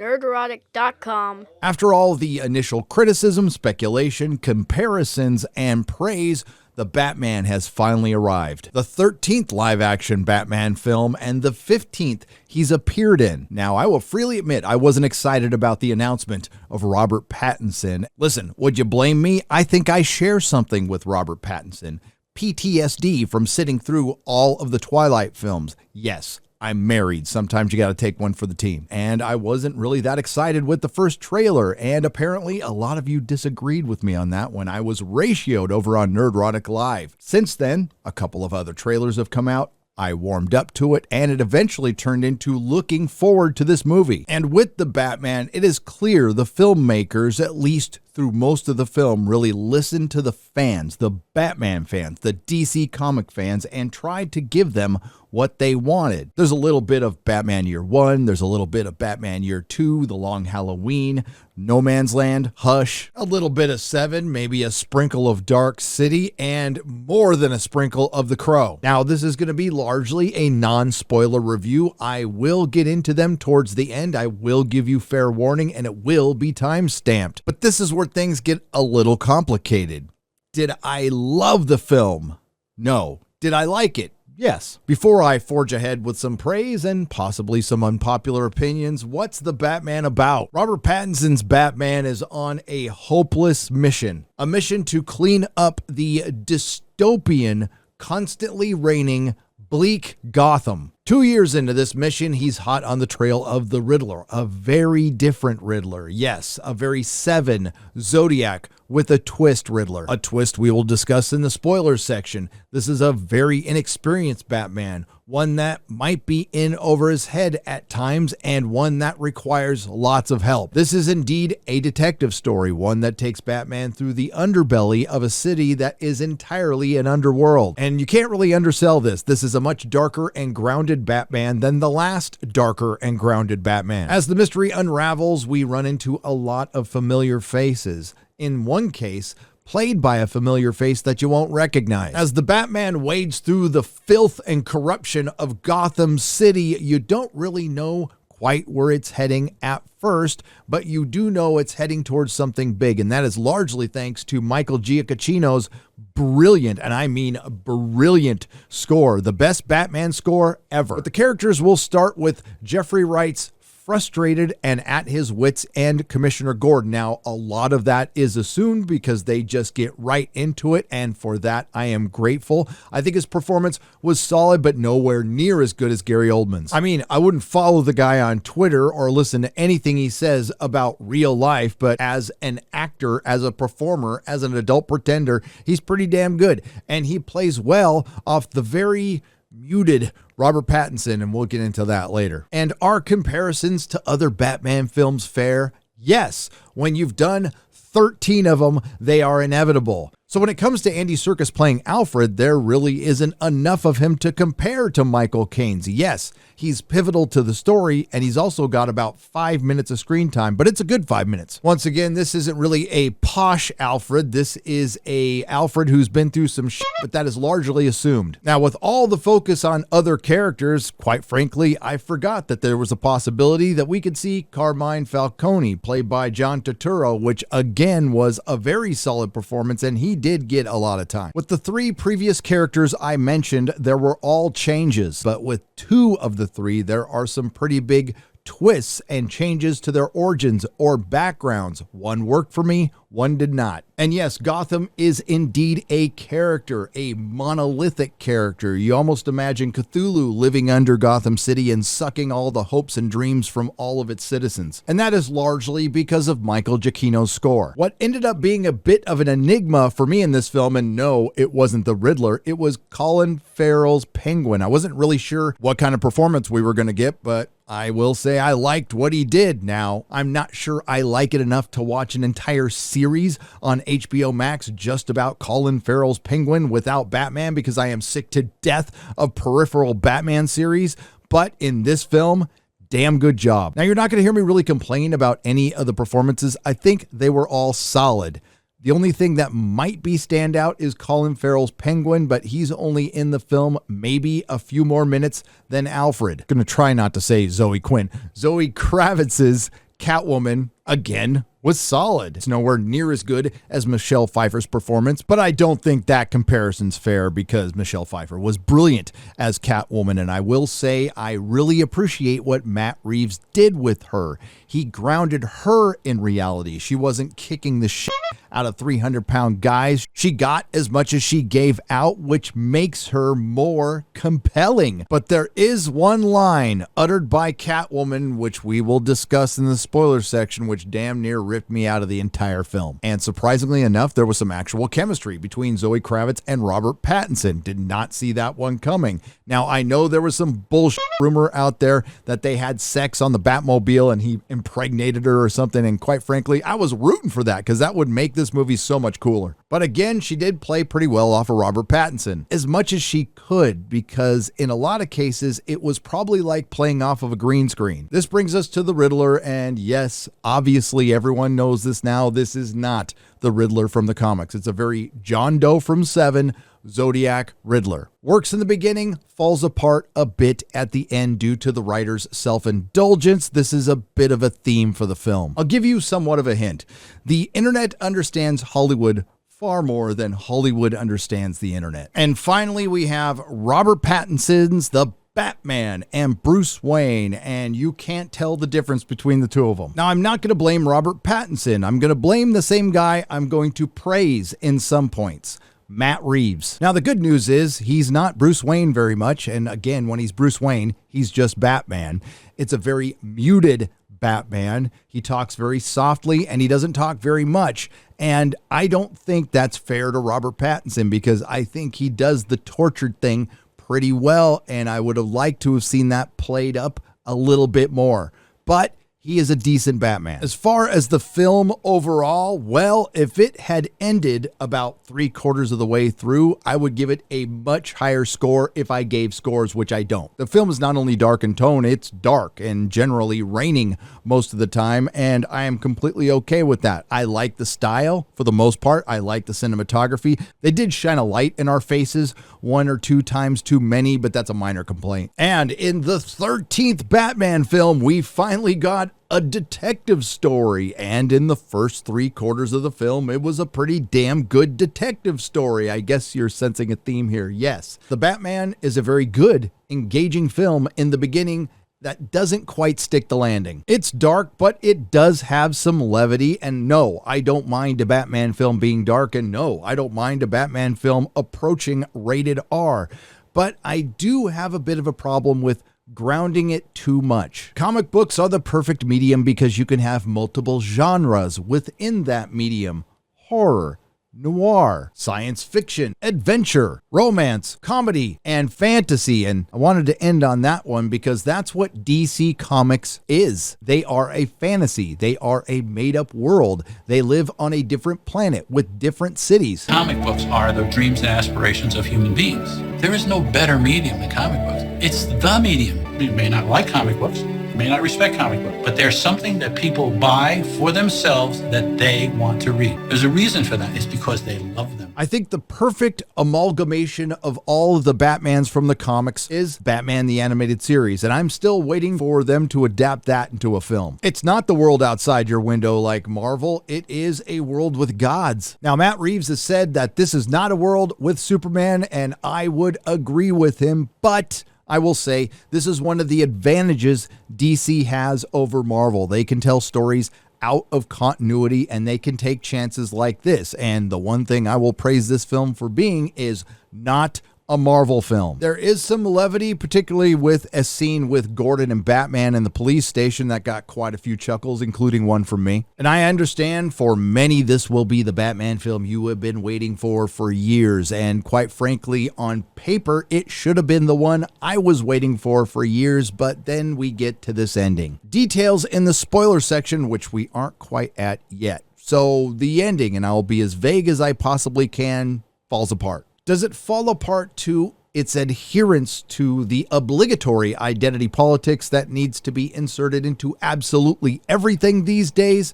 Nerdrotic.com. After all the initial criticism, speculation, comparisons, and praise, the Batman has finally arrived. The 13th live-action Batman film and the 15th he's appeared in. Now, I will freely admit I wasn't excited about the announcement of Robert Pattinson. Listen, would you blame me? I think I share something with Robert Pattinson. PTSD from sitting through all of the Twilight films. Yes, I'm married. Sometimes you got to take one for the team. And I wasn't really that excited with the first trailer. And apparently a lot of you disagreed with me on that when I was ratioed over on Nerdrotic Live. Since then, a couple of other trailers have come out. I warmed up to it, and it eventually turned into looking forward to this movie. And with the Batman, it is clear the filmmakers, at least through most of the film, really listened to the fans, the Batman fans, the DC comic fans, and tried to give them what they wanted. There's a little bit of Batman Year 1, there's a little bit of Batman Year 2, The Long Halloween, No Man's Land, Hush, a little bit of Seven, maybe a sprinkle of Dark City, and more than a sprinkle of The Crow. Now, this is going to be largely a non-spoiler review. I will get into them towards the end. I will give you fair warning, and it will be time-stamped. But this is where things get a little complicated. Did I love the film? No. Did I like it? Yes. Before I forge ahead with some praise and possibly some unpopular opinions, what's the Batman about? Robert Pattinson's Batman is on a hopeless mission. A mission to clean up the dystopian, constantly raining, bleak Gotham. 2 years into this mission, he's hot on the trail of the Riddler, a very different Riddler. Yes, a very Seven Zodiac with a twist Riddler. A twist we will discuss in the spoilers section. This is a very inexperienced Batman, one that might be in over his head at times and one that requires lots of help. This is indeed a detective story, one that takes Batman through the underbelly of a city that is entirely an underworld. And you can't really undersell this. This is a much darker and grounded Batman than the last darker and grounded Batman. As the mystery unravels, we run into a lot of familiar faces. In one case, played by a familiar face that you won't recognize. As the Batman wades through the filth and corruption of Gotham City, you don't really know quite where it's heading at first, but you do know it's heading towards something big, and that is largely thanks to Michael Giacchino's brilliant, and I mean brilliant, score. The best Batman score ever. But the characters will start with Jeffrey Wright's frustrated and at his wits end Commissioner Gordon. Now, a lot of that is assumed because they just get right into it, and for that, I am grateful. I think his performance was solid, but nowhere near as good as Gary Oldman's. I mean, I wouldn't follow the guy on Twitter or listen to anything he says about real life, but as an actor, as a performer, as an adult pretender, he's pretty damn good, and he plays well off the very muted Robert Pattinson, and we'll get into that later. And are comparisons to other Batman films fair? Yes. When you've done 13 of them, they are inevitable. So when it comes to Andy Serkis playing Alfred, there really isn't enough of him to compare to Michael Caine's. Yes, he's pivotal to the story, and he's also got about 5 minutes of screen time, but it's a good 5 minutes. Once again, this isn't really a posh Alfred. This is a Alfred who's been through some shit, but that is largely assumed. Now, with all the focus on other characters, quite frankly, I forgot that there was a possibility that we could see Carmine Falcone, played by John Turturro, which again was a very solid performance, and he did get a lot of time. With the 3 previous characters I mentioned, there were all changes, but with 2 of the 3, there are some pretty big twists and changes to their origins or backgrounds. One worked for me, one did not. And yes, Gotham is indeed a character, a monolithic character. You almost imagine Cthulhu living under Gotham City and sucking all the hopes and dreams from all of its citizens. And that is largely because of Michael Giacchino's score. What ended up being a bit of an enigma for me in this film, and no, it wasn't the Riddler, it was Colin Farrell's Penguin. I wasn't really sure what kind of performance we were going to get, but I will say I liked what he did. Now, I'm not sure I like it enough to watch an entire series on HBO Max just about Colin Farrell's Penguin without Batman, because I am sick to death of peripheral Batman series. But in this film, damn good job. Now, you're not going to hear me really complain about any of the performances. I think they were all solid. The only thing that might be standout is Colin Farrell's Penguin, but he's only in the film maybe a few more minutes than Alfred. Gonna try not to say Zoe Quinn. Zoe Kravitz's Catwoman, again, was solid. It's nowhere near as good as Michelle Pfeiffer's performance, but I don't think that comparison's fair because Michelle Pfeiffer was brilliant as Catwoman, and I will say I really appreciate what Matt Reeves did with her. He grounded her in reality. She wasn't kicking the shit out of 300-pound guys. She got as much as she gave out, which makes her more compelling. But there is one line uttered by Catwoman, which we will discuss in the spoiler section, which damn near ripped me out of the entire film. And surprisingly enough, there was some actual chemistry between Zoe Kravitz and Robert Pattinson. Did not see that one coming. Now, I know there was some bullshit rumor out there that they had sex on the Batmobile and he impregnated her or something. And quite frankly, I was rooting for that because that would make this movie so much cooler. But again, she did play pretty well off of Robert Pattinson, as much as she could, because in a lot of cases, it was probably like playing off of a green screen. This brings us to the Riddler, and yes, obviously everyone knows this now. This is not the Riddler from the comics. It's a very John Doe from Seven Zodiac Riddler. Works in the beginning, falls apart a bit at the end due to the writer's self-indulgence. This is a bit of a theme for the film. I'll give you somewhat of a hint. The internet understands Hollywood far more than Hollywood understands the internet. And finally, we have Robert Pattinson's The Batman and Bruce Wayne, and you can't tell the difference between the two of them. Now, I'm not going to blame Robert Pattinson. I'm going to blame the same guy I'm going to praise in some points. Matt Reeves. Now, the good news is he's not Bruce Wayne very much. And again, when he's Bruce Wayne, he's just Batman. It's a very muted Batman. He talks very softly and he doesn't talk very much. And I don't think that's fair to Robert Pattinson because I think he does the tortured thing pretty well. And I would have liked to have seen that played up a little bit more. But he is a decent Batman. As far as the film overall, well, if it had ended about 3/4 of the way through, I would give it a much higher score if I gave scores, which I don't. The film is not only dark in tone, it's dark and generally raining most of the time, and I am completely okay with that. I like the style for the most part. I like the cinematography. They did shine a light in our faces 1 or 2 times too many, but that's a minor complaint. And in the 13th Batman film, we finally got a detective story, and in the first 3/4 of the film, it was a pretty damn good detective story. I guess you're sensing a theme here. Yes, The Batman is a very good, engaging film in the beginning that doesn't quite stick the landing. It's dark, but it does have some levity, and no, I don't mind a Batman film being dark, and no, I don't mind a Batman film approaching rated R, but I do have a bit of a problem with grounding it too much. Comic books are the perfect medium because you can have multiple genres within that medium. Horror, noir, science fiction, adventure, romance, comedy, and fantasy. And I wanted to end on that one because that's what DC Comics is. They are a fantasy. They are a made-up world. They live on a different planet with different cities. Comic books are the dreams and aspirations of human beings. There is no better medium than comic books. It's the medium. You may not like comic books, you may not respect comic books, but there's something that people buy for themselves that they want to read. There's a reason for that. It's because they love them. I think the perfect amalgamation of all of the Batmans from the comics is Batman the Animated Series, and I'm still waiting for them to adapt that into a film. It's not the world outside your window like Marvel, it is a world with gods. Now, Matt Reeves has said that this is not a world with Superman, and I would agree with him, but I will say this is one of the advantages DC has over Marvel. They can tell stories out of continuity and they can take chances like this. And the one thing I will praise this film for being is not a Marvel film. There is some levity, particularly with a scene with Gordon and Batman in the police station that got quite a few chuckles, including one from me. And I understand for many, this will be the Batman film you have been waiting for years. And quite frankly, on paper, it should have been the one I was waiting for years, but then we get to this ending. Details in the spoiler section, which we aren't quite at yet. So the ending, and I'll be as vague as I possibly can, falls apart. Does it fall apart to its adherence to the obligatory identity politics that needs to be inserted into absolutely everything these days?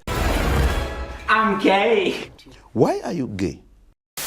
I'm gay. Why are you gay?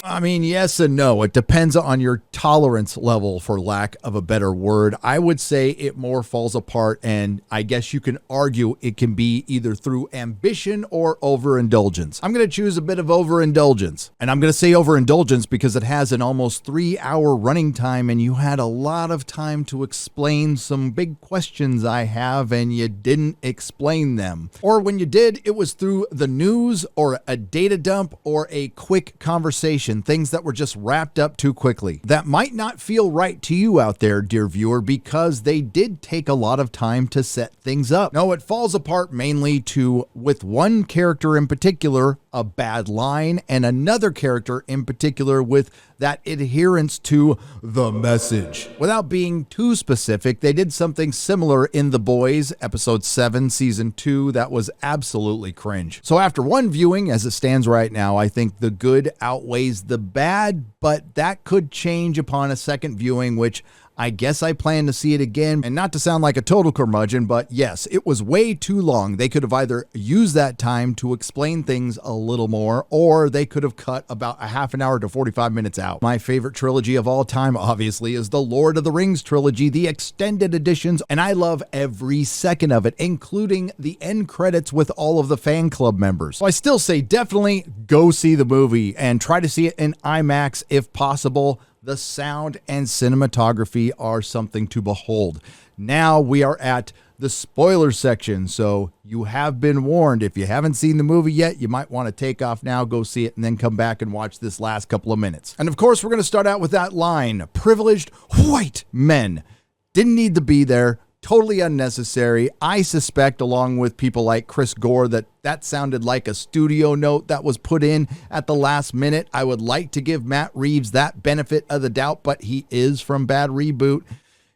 I mean, yes and no. It depends on your tolerance level, for lack of a better word. I would say it more falls apart, and I guess you can argue it can be either through ambition or overindulgence. I'm going to choose a bit of overindulgence. And I'm going to say overindulgence because it has an almost 3-hour running time, and you had a lot of time to explain some big questions I have, and you didn't explain them. Or when you did, it was through the news or a data dump or a quick conversation. Things that were just wrapped up too quickly. That might not feel right to you out there, dear viewer, because they did take a lot of time to set things up. No, it falls apart mainly to, with one character in particular, a bad line, and another character in particular with that adherence to the message. Without being too specific, they did something similar in The Boys, episode 7, season 2, that was absolutely cringe. So after one viewing, as it stands right now, I think the good outweighs the bad, but that could change upon a second viewing, which I guess I plan to see it again. And not to sound like a total curmudgeon, but yes, it was way too long. They could have either used that time to explain things a little more, or they could have cut about a half an hour to 45 minutes out. My favorite trilogy of all time, obviously, is the Lord of the Rings trilogy, the extended editions, and I love every second of it, including the end credits with all of the fan club members. So I still say definitely go see the movie and try to see it in IMAX if possible. The sound and cinematography are something to behold. Now we are at the spoiler section, so you have been warned. If you haven't seen the movie yet, you might want to take off now, go see it, and then come back and watch this last couple of minutes. And of course, we're going to start out with that line, privileged white men. Didn't need to be there. Totally unnecessary. I suspect, along with people like Chris Gore, that sounded like a studio note that was put in at the last minute. I would like to give Matt Reeves that benefit of the doubt, but he is from Bad Reboot.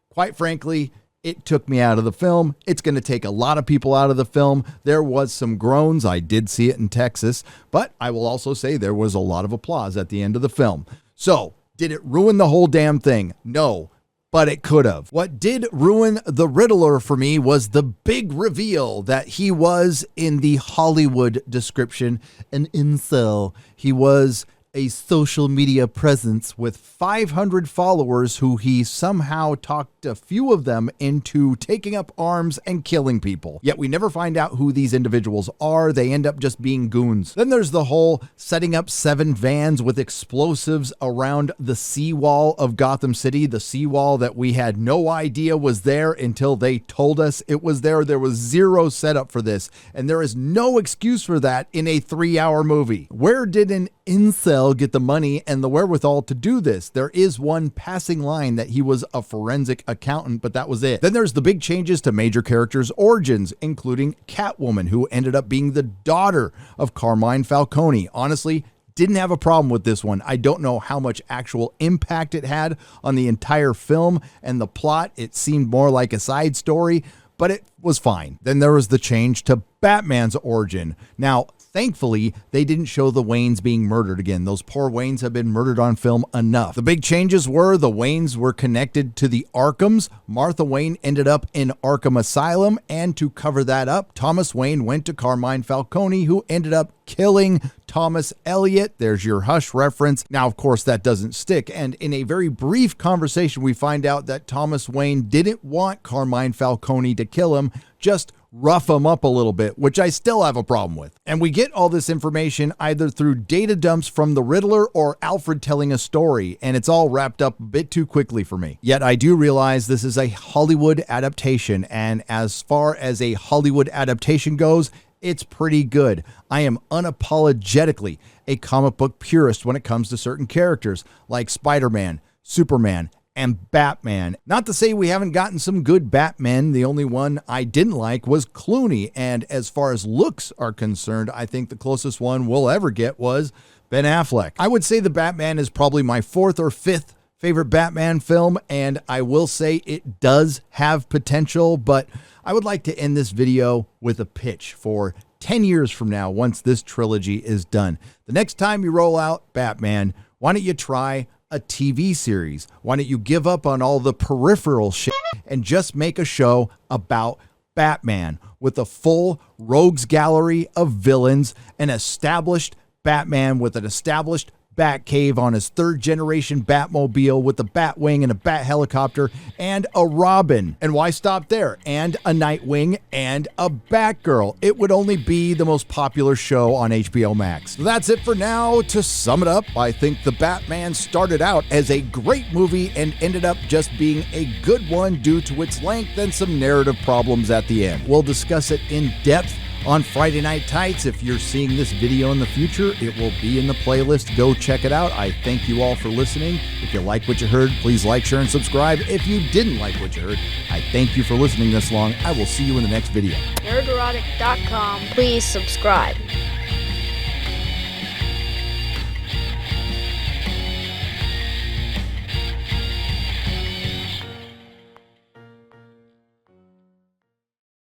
Quite frankly, it took me out of the film. It's going to take a lot of people out of the film. There was some groans. I did see it in Texas, but I will also say there was a lot of applause at the end of the film. So, did it ruin the whole damn thing? No. But it could have. What did ruin the Riddler for me was the big reveal that he was, in the Hollywood description, an incel. He was a social media presence with 500 followers who he somehow talked a few of them into taking up arms and killing people. Yet we never find out who these individuals are. They end up just being goons. Then there's the whole setting up 7 vans with explosives around the seawall of Gotham City, the seawall that we had no idea was there until they told us it was there. There was zero setup for this, and there is no excuse for that in a 3-hour movie. Where did an incel get the money and the wherewithal to do this? There is one passing line that he was a forensic accountant, but that was it. Then there's the big changes to major characters' origins, including Catwoman, who ended up being the daughter of Carmine Falcone. Honestly, didn't have a problem with this one. I don't know how much actual impact it had on the entire film and the plot. It seemed more like a side story, but it was fine. Then there was the change to Batman's origin. Now, thankfully, they didn't show the Waynes being murdered again. Those poor Waynes have been murdered on film enough. The big changes were the Waynes were connected to the Arkhams. Martha Wayne ended up in Arkham Asylum, and to cover that up, Thomas Wayne went to Carmine Falcone, who ended up killing Thomas Elliot. There's your Hush reference. Now, of course, that doesn't stick. And in a very brief conversation, we find out that Thomas Wayne didn't want Carmine Falcone to kill him, just rough him up a little bit, which I still have a problem with. And we get all this information either through data dumps from the Riddler or Alfred telling a story, and it's all wrapped up a bit too quickly for me. Yet I do realize this is a Hollywood adaptation, and as far as a Hollywood adaptation goes, it's pretty good. I am unapologetically a comic book purist when it comes to certain characters like Spider-Man, Superman, and Batman. Not to say we haven't gotten some good Batmen. The only one I didn't like was Clooney. And as far as looks are concerned, I think the closest one we'll ever get was Ben Affleck. I would say The Batman is probably my 4th or 5th favorite Batman film, and I will say it does have potential, but I would like to end this video with a pitch for 10 years from now once this trilogy is done. The next time you roll out Batman, why don't you try a TV series? Why don't you give up on all the peripheral shit and just make a show about Batman with a full rogues gallery of villains, an established Batman with an established Batcave on his third generation Batmobile with a Batwing and a Bat helicopter and a Robin. And why stop there? And a Nightwing and a Batgirl. It would only be the most popular show on HBO Max. So that's it for now. To sum it up, I think The Batman started out as a great movie and ended up just being a good one due to its length and some narrative problems at the end. We'll discuss it in depth on Friday Night Tights. If you're seeing this video in the future, it will be in the playlist. Go check it out. I thank you all for listening. If you like what you heard, please like, share, and subscribe. If you didn't like what you heard, I thank you for listening this long. I will see you in the next video. Nerdrotic.com. Please subscribe.